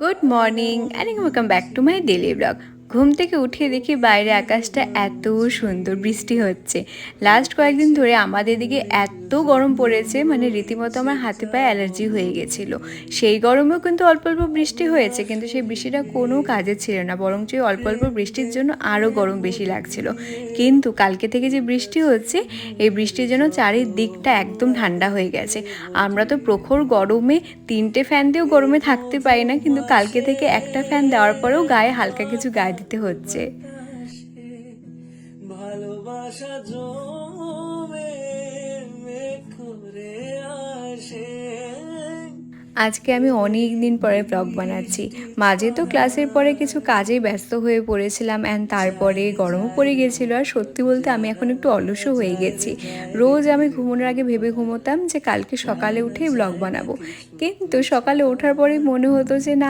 Good morning and welcome back to my daily blog. ঘুম থেকে উঠে দেখি বাইরে আকাশটা এত সুন্দর, বৃষ্টি হচ্ছে। লাস্ট কয়েকদিন ধরে আমাদের দিকে এত গরম পড়েছে, মানে রীতিমতো আমার হাতে পায়ে অ্যালার্জি হয়ে গেছিলো। সেই গরমেও কিন্তু অল্প অল্প বৃষ্টি হয়েছে, কিন্তু সেই বৃষ্টিটা কোনো কাজে ছিল না, বরঞ্চ অল্প অল্প বৃষ্টির জন্য আরও গরম বেশি লাগছিল। কিন্তু কালকে থেকে যে বৃষ্টি হচ্ছে, এই বৃষ্টির জন্য চারিদিকটা একদম ঠান্ডা হয়ে গেছে। আমরা তো প্রখর গরমে 3টে ফ্যান দিয়েও গরমে থাকতে পারি না, কিন্তু কালকে থেকে একটা ফ্যান দেওয়ার পরেও গায়ে হালকা কিছু গায়ে দিতে হচ্ছে। ভালোবাসা জমে মেঘ করে আসে। আজকে আমি অনেক দিন পরে ব্লগ বানাচ্ছি। মাঝে তো ক্লাসের পরে কিছু কাজে ব্যস্ত হয়ে পড়েছিলাম, অ্যান্ড তারপরে গরমও পড়ে গেছিলো। আর সত্যি বলতে আমি এখন একটু অলসও হয়ে গেছি। রোজ আমি ঘুমানোর আগে ভেবে ঘুমোতাম যে কালকে সকালে উঠেই ব্লগ বানাবো, কিন্তু সকালে ওঠার পরেই মনে হতো যে না,